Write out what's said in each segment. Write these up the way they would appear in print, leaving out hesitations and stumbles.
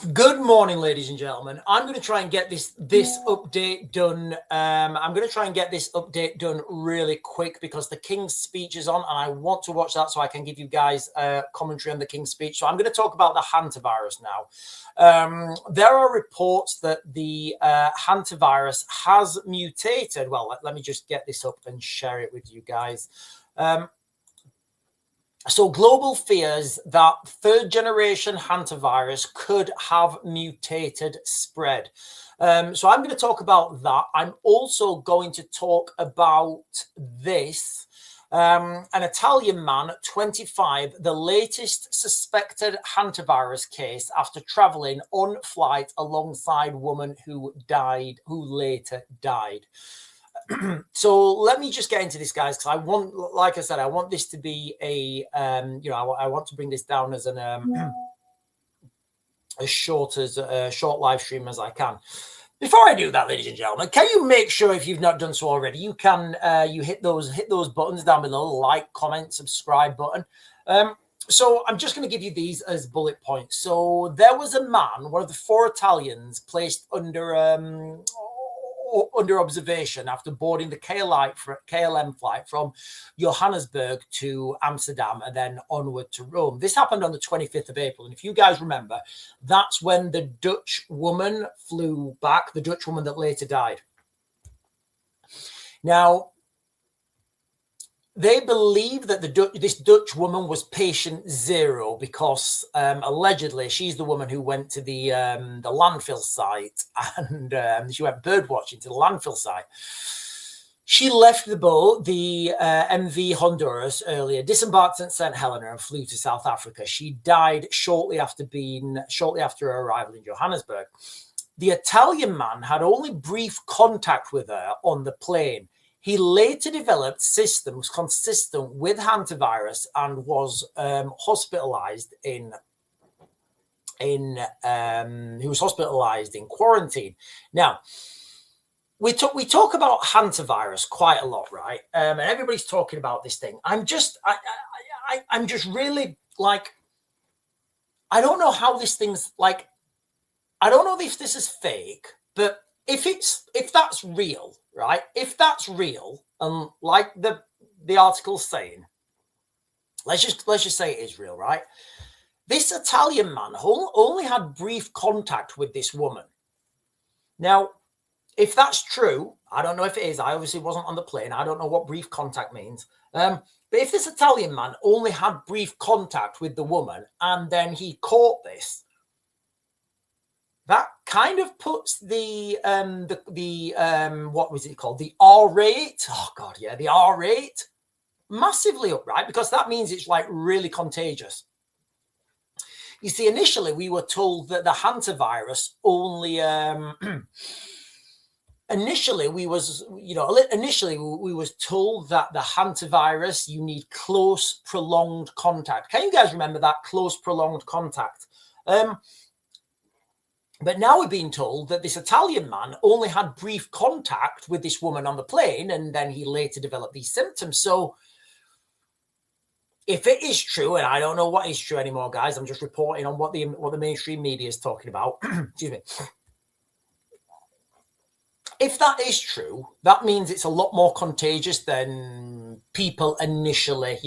Good morning, ladies and gentlemen. I'm going to try and get this update done. I'm going to try and get this update done really quick because the King's speech is on, and I want to watch that so I can give you guys commentary on the King's speech. So I'm going to talk about the Hantavirus now. There are reports that the Hantavirus has mutated. Well, let me just get this up and share it with you guys. So global fears that third generation hantavirus could have mutated spread. So I'm going to talk about that. I'm also going to talk about this. An Italian man, 25, the latest suspected hantavirus case after traveling on flight alongside woman who later died. So let me just get into this, guys, because I want, like I said, I want this to be a, I want to bring this down as an as short live stream as I can. Before I do that, ladies and gentlemen, can you make sure, if you've not done so already, you can you hit those buttons down below, like, comment, subscribe button. So I'm just going to give you these as bullet points. So there was a man, one of the 4 Italians, placed under observation after boarding the KLM flight from Johannesburg to Amsterdam and then onward to Rome. This happened on the 25th of April. And if you guys remember, that's when the Dutch woman flew back, the Dutch woman that later died. Now, they believe that this Dutch woman was patient 0 because allegedly she's the woman who went to the landfill site and she went bird watching to the landfill site. She left the boat, the MV Honduras, earlier, disembarked at St. Helena and flew to South Africa. She died shortly after her arrival in Johannesburg. The Italian man had only brief contact with her on the plane. He later developed systems consistent with hantavirus and was hospitalized in quarantine. Now, we talk about hantavirus quite a lot, right? And everybody's talking about this thing. I'm just really like, I don't know how this thing's like. I don't know if this is fake, but if that's real, right? If that's real, and like the article's saying, let's just say it is real, right? This Italian man only had brief contact with this woman. Now, if that's true, I don't know if it is. I obviously wasn't on the plane. I don't know what brief contact means. But if this Italian man only had brief contact with the woman and then he caught this, that kind of puts the what was it called? The R rate. Oh God, yeah, the R rate massively up, right? Because that means it's like really contagious. You see, initially we were told that the hantavirus only initially we was told that the hantavirus, you need close prolonged contact. Can you guys remember that close prolonged contact? But now we're being told that this Italian man only had brief contact with this woman on the plane, and then he later developed these symptoms. So if it is true, and I don't know what is true anymore, guys, I'm just reporting on what the mainstream media is talking about. Excuse me. If that is true, that means it's a lot more contagious than people initially,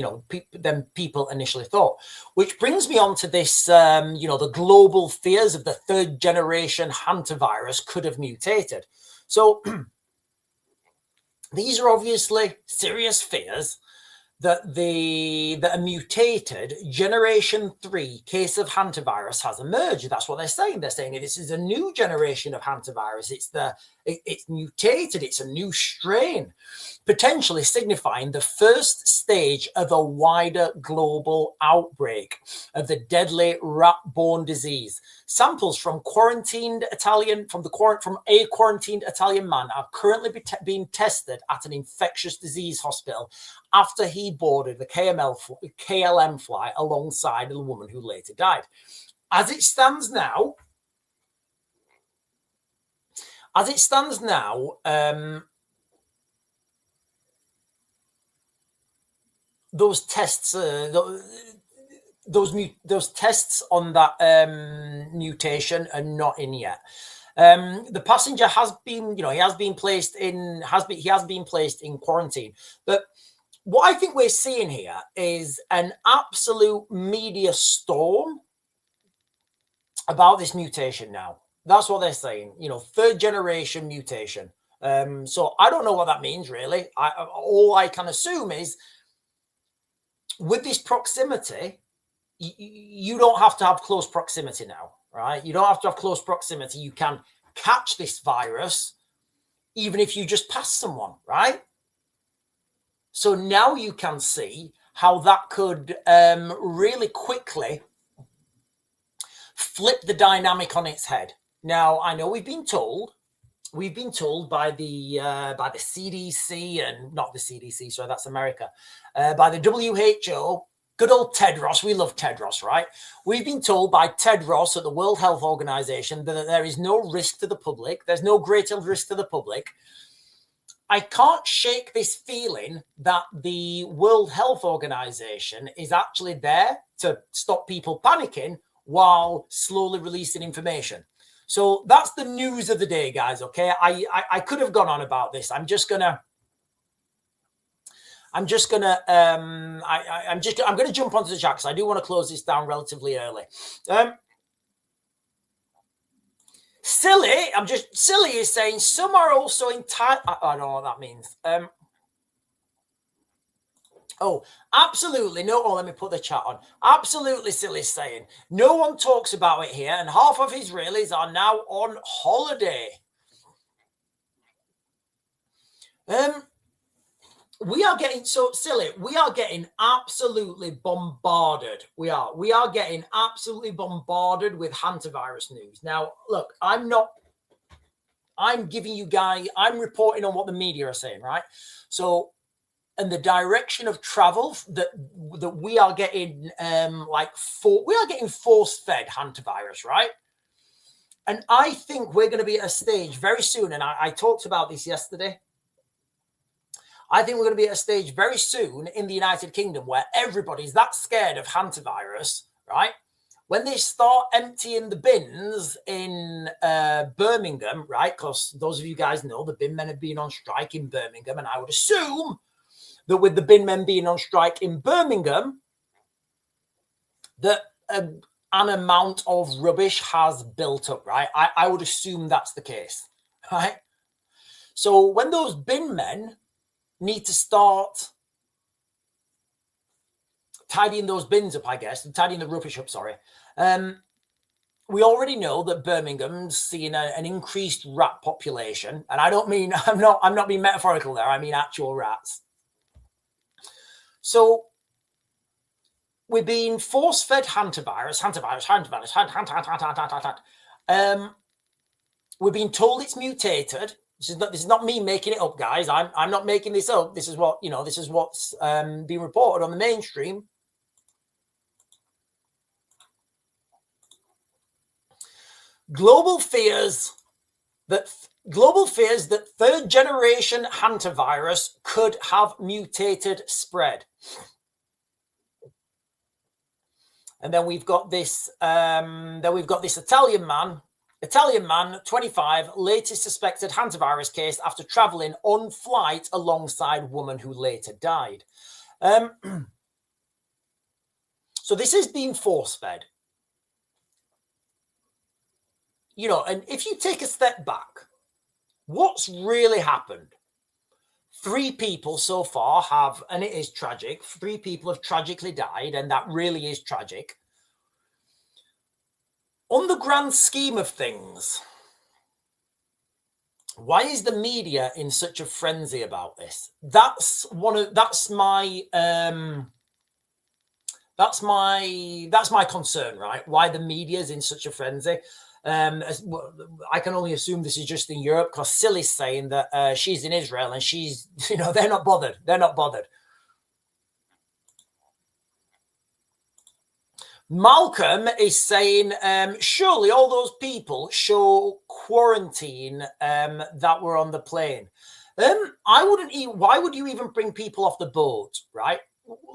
thought. Which brings me on to this, the global fears of the third generation hantavirus could have mutated. So these are obviously serious fears that a mutated generation 3 case of hantavirus has emerged. That's what they're saying. They're saying this is a new generation of hantavirus. It's mutated. It's a new strain, potentially signifying the first stage of a wider global outbreak of the deadly rat-borne disease. Samples from a quarantined Italian man are currently being tested at an infectious disease hospital after he boarded the KLM flight alongside a woman who later died. As it stands now, those tests, those tests on that mutation are not in yet. The passenger has been, he has been placed in quarantine. But what I think we're seeing here is an absolute media storm about this mutation now. That's what they're saying, third generation mutation. So I don't know what that means, really. All I can assume is with this proximity, you don't have to have close proximity now, right? You don't have to have close proximity. You can catch this virus even if you just pass someone, right? So now you can see how that could really quickly flip the dynamic on its head. Now, I know we've been told by the CDC, and not the CDC, sorry, that's America, by the WHO, good old Tedros. We love Tedros, right? We've been told by Tedros at the World Health Organization that there is no risk to the public. There's no greater risk to the public. I can't shake this feeling that the World Health Organization is actually there to stop people panicking while slowly releasing information. So that's the news of the day, guys. Okay, I could have gone on about this. I'm gonna jump onto the chat because I do want to close this down relatively early. Silly is saying some are also in I don't know what that means. Oh, absolutely. No, let me put the chat on. Absolutely, Silly's saying no one talks about it here, and half of Israelis are now on holiday. We are getting so silly. We are getting absolutely bombarded. We are getting absolutely bombarded with hantavirus news. Now, look, I'm giving you guys, I'm reporting on what the media are saying, right? So, and the direction of travel that we are getting, we are getting force-fed hantavirus, right? And I think we're going to be at a stage very soon, and I talked about this yesterday. I think we're going to be at a stage very soon in the United Kingdom where everybody's that scared of hantavirus, right? When they start emptying the bins in Birmingham, right? Because those of you guys know the bin men have been on strike in Birmingham, and I would assume that with the bin men being on strike in Birmingham, that an amount of rubbish has built up, right? I would assume that's the case, right? So when those bin men need to start tidying those bins up, I guess, tidying the rubbish up, sorry. We already know that Birmingham's seeing an increased rat population. And I don't mean, I'm not being metaphorical there. I mean actual rats. So we're being force-fed hantavirus. We're being told it's mutated. This is not me making it up, guys. I'm not making this up. This is what, this is what's being reported on the mainstream. Global fears that third generation hantavirus could have mutated spread. And then we've got this Italian man, 25, latest suspected hantavirus case after traveling on flight alongside woman who later died. So this is being force-fed. And if you take a step back, what's really happened? 3 people so far have, and it is tragic, 3 people have tragically died, and that really is tragic. On the grand scheme of things, why is the media in such a frenzy about this? That's my concern, right? Why the media is in such a frenzy. I can only assume this is just in Europe because Silly's saying that she's in Israel and she's, they're not bothered. They're not bothered. Malcolm is saying, surely all those people show quarantine that were on the plane. Why would you even bring people off the boat, right?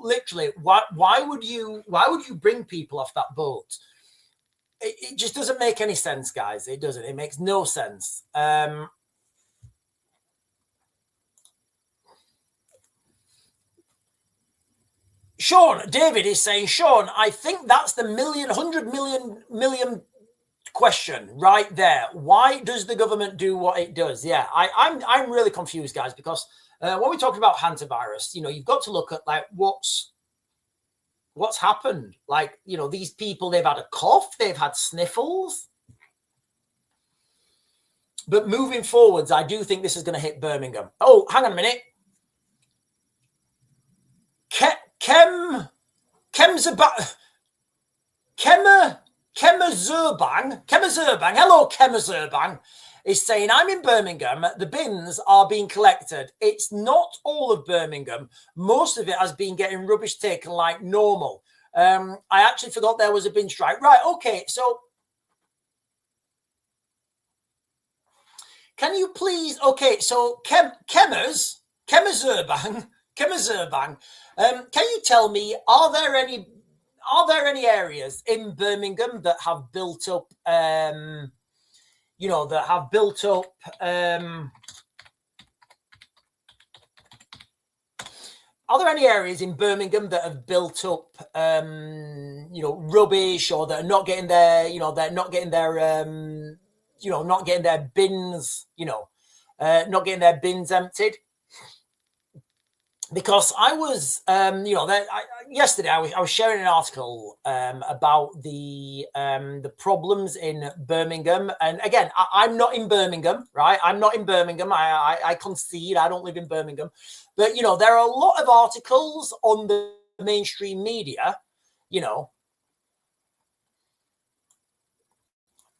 literally, why would you bring people off that boat? It just doesn't make any sense, guys. It doesn't. It makes no sense. Sean, David is saying, Sean, I think that's the 100 million question right there. Why does the government do what it does? Yeah, I'm really confused, guys, because when we're talking about hantavirus, you've got to look at like what's happened. Like, these people, they've had a cough, they've had sniffles. But moving forwards, I do think this is going to hit Birmingham. Oh, hang on a minute. Kema Zerbang, hello, Kema Zerbang, is saying, I'm in Birmingham. The bins are being collected. It's not all of Birmingham. Most of it has been getting rubbish taken like normal. I actually forgot there was a bin strike. Right, okay, so can you please, okay, so Kema Zerbang, can you tell me, are there any areas in Birmingham that have built up, are there any areas in Birmingham that have built up, rubbish, or that are not getting their, not getting their bins, not getting their bins emptied? Because I was, yesterday I was sharing an article about the problems in Birmingham. And again, I'm not in Birmingham, right? I'm not in Birmingham. I concede I don't live in Birmingham. But, there are a lot of articles on the mainstream media,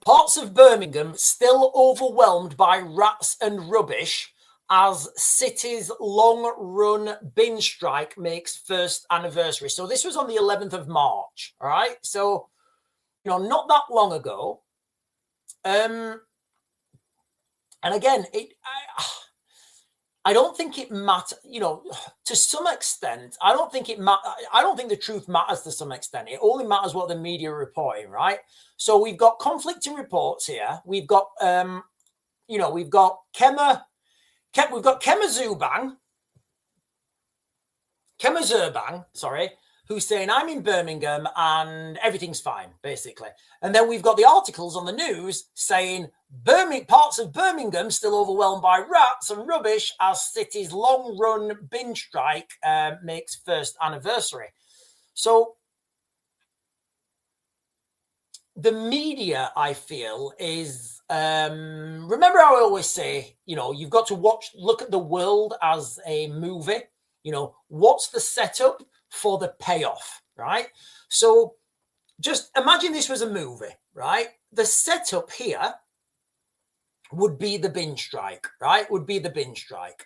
parts of Birmingham still overwhelmed by rats and rubbish as city's long-run bin strike makes first anniversary. So this was on the 11th of March, all right? So, not that long ago. And again, I don't think it matters, to some extent. I don't think the truth matters to some extent. It only matters what the media are reporting, right? So we've got conflicting reports here. We've got, we've got Kema Zerbang, who's saying, I'm in Birmingham and everything's fine, basically. And then we've got the articles on the news saying parts of Birmingham still overwhelmed by rats and rubbish as city's long-run bin strike makes first anniversary. So the media, I feel, is... remember how I always say, you've got to look at the world as a movie. What's the setup for the payoff, right? So just imagine this was a movie, right? The setup here would be the bin strike, right? Would be the bin strike.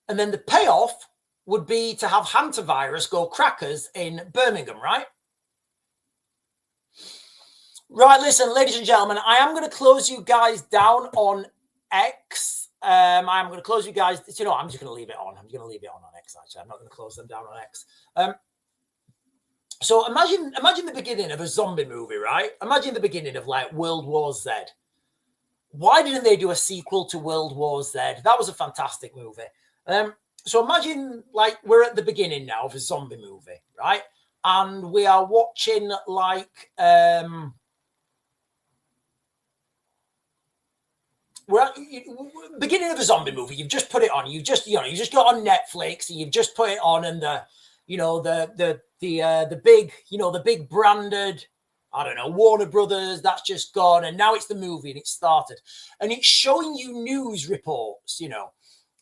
And then the payoff would be to have Hantavirus go crackers in Birmingham, right? Right, listen, ladies and gentlemen, I am going to close you guys down on X. I'm going to close you guys. I'm just going to leave it on. I'm going to leave it on X, actually. I'm not going to close them down on X. So imagine the beginning of a zombie movie, right? Imagine the beginning of like World War Z. Why didn't they do a sequel to World War Z? That was a fantastic movie. So imagine like we're at the beginning now of a zombie movie, right? And we are watching like... we're at beginning of a zombie movie. You've just put it on. You just got on Netflix and you've just put it on, and the big, the big branded, I don't know, Warner Brothers, that's just gone, and now it's the movie and it started, and it's showing you news reports, and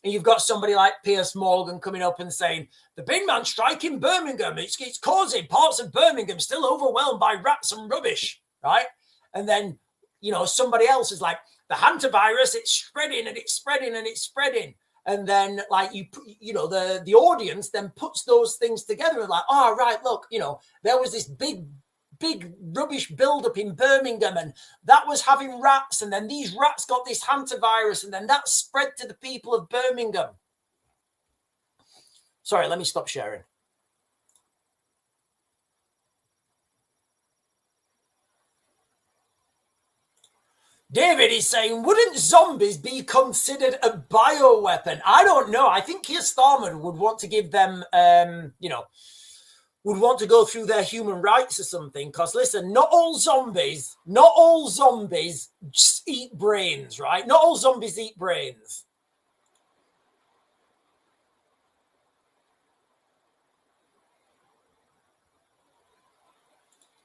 you've got somebody like Piers Morgan coming up and saying the bin man strike in Birmingham, it's causing parts of Birmingham still overwhelmed by rats and rubbish, right? And then somebody else is like, the hantavirus, it's spreading and it's spreading and it's spreading. And then like the audience then puts those things together and like, oh, right, look, there was this big rubbish buildup in Birmingham and that was having rats. And then these rats got this hantavirus and then that spread to the people of Birmingham. Sorry, let me stop sharing. David is saying, wouldn't zombies be considered a bioweapon? I don't know. I think Keir Starmer would want to give them, would want to go through their human rights or something. Because listen, not all zombies just eat brains, right? Not all zombies eat brains.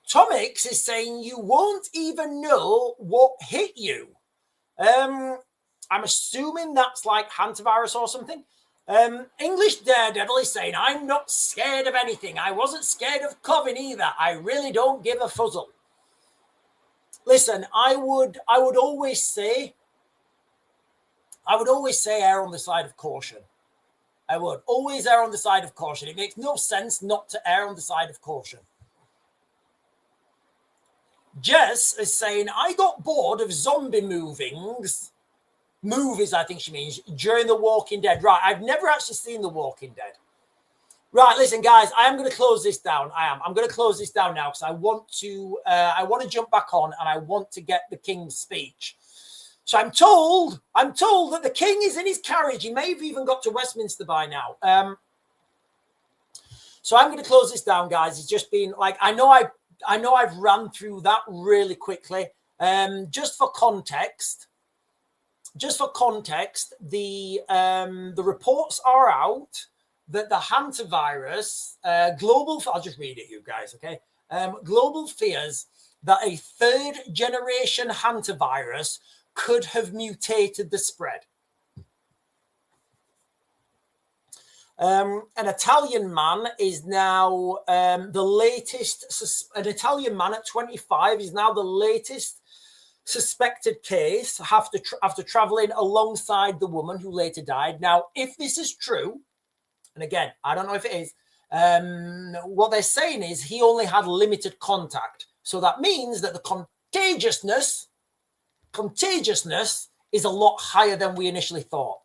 Tomix is saying you won't even know what hit you. I'm assuming that's like Hantavirus or something. English Daredevil is saying, I'm not scared of anything. I wasn't scared of Coven either. I really don't give a fuzzle. Listen, I would always say err on the side of caution. I would always err on the side of caution. It makes no sense not to err on the side of caution. Jess is saying, I got bored of zombie movies, I think she means, during The Walking Dead. Right, I've never actually seen The Walking Dead. Right, listen, guys, I am going to close this down. I'm going to close this down now because I want to jump back on and I want to get the King's speech. So I'm told that the King is in his carriage. He may have even got to Westminster by now. So I'm going to close this down, guys. It's just been like, I know I've run through that really quickly. Just for context, the reports are out that the Hantavirus, I'll just read it, you guys, okay? Global fears that a third generation Hantavirus could have mutated the spread. An Italian man is now an Italian man at 25 is now the latest suspected case after traveling alongside the woman who later died. Now, if this is true, and again, I don't know if it is, what they're saying is he only had limited contact. So that means that the contagiousness is a lot higher than we initially thought.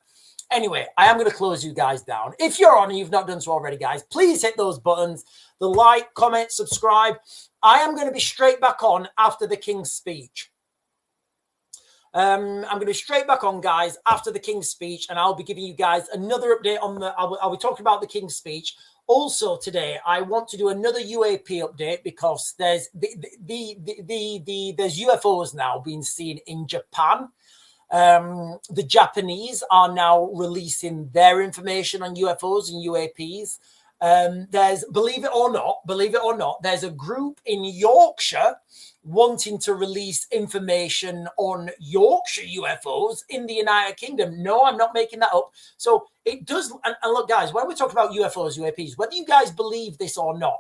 Anyway, I am going to close you guys down. If you're on and you've not done so already, guys, please hit those buttons, the like, comment, subscribe. I am going to be straight back on after the King's speech. I'm going to be straight back on, guys, after the King's speech, and I'll be giving you guys another update on I'll be talking about the King's speech. Also today, I want to do another UAP update because there's there's UFOs now being seen in Japan. The Japanese are now releasing their information on UFOs and UAPs. There's, believe it or not, there's a group in Yorkshire wanting to release information on Yorkshire UFOs in the United Kingdom. No, I'm not making that up. So it does, and look, guys, when we talk about UFOs, UAPs, whether you guys believe this or not,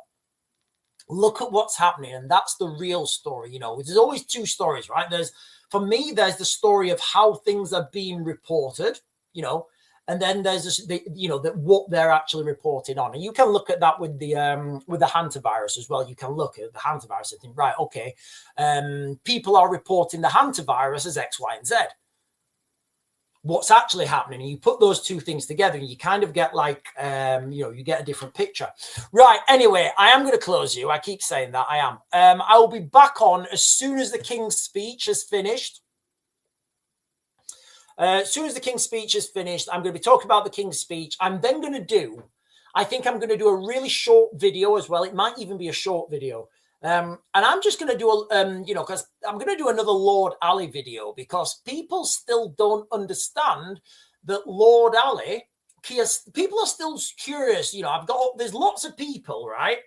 look at what's happening, and that's the real story. You know, there's always two stories, right? For me, there's the story of how things are being reported, you know, and then there's what they're actually reporting on. And you can look at that with the Hantavirus as well. You can look at the Hantavirus and think, right, okay, people are reporting the Hantavirus as X, Y, and Z. What's actually happening? And you put those two things together and you kind of get like, you get a different picture. Right. Anyway, I am going to close you. I keep saying that I am. I will be back on as soon as the King's speech is finished. As soon as the King's speech is finished, I'm going to be talking about the King's speech. I think I'm going to do a really short video as well. It might even be a short video. And I'm just going to do because I'm going to do another Lord Ali video because people still don't understand that Lord Ali, people are still curious. You know, there's lots of people, right,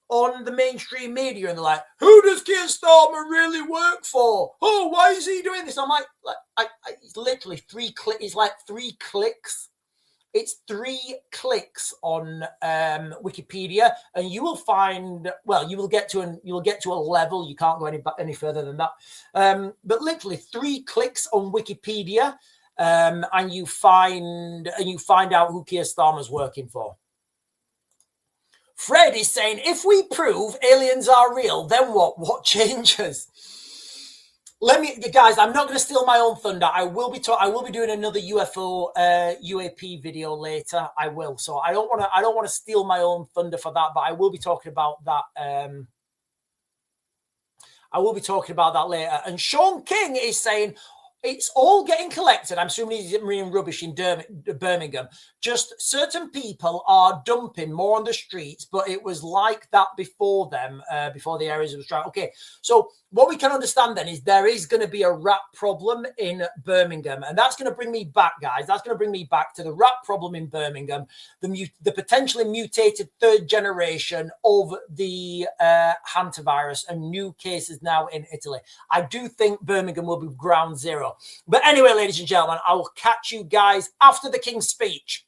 on the mainstream media, and they're like, who does Keir Starmer really work for? Oh, why is he doing this? I'm like it's literally 3 clicks. It's like 3 clicks. It's 3 clicks on Wikipedia, and you will find. Well, you will get to a level. You can't go any further than that. But literally 3 clicks on Wikipedia, and you find out who Keir Starmer's working for. Fred is saying, if we prove aliens are real, then what? What changes? Guys, I'm not going to steal my own thunder. I will be doing another UFO UAP video later. I will. So I don't want to steal my own thunder for that, but I will be talking about that. I will be talking about that later. And Sean King is saying, it's all getting collected. I'm assuming he's marine rubbish in Birmingham. Just certain people are dumping more on the streets, but it was like that before them, before the areas was dry. Okay, so what we can understand then is there is going to be a rat problem in Birmingham, and that's going to bring me back, guys. That's going to bring me back to the rat problem in Birmingham, the potentially mutated third generation of the hantavirus, and new cases now in Italy. I do think Birmingham will be ground zero. But anyway, ladies and gentlemen, I will catch you guys after the King's speech.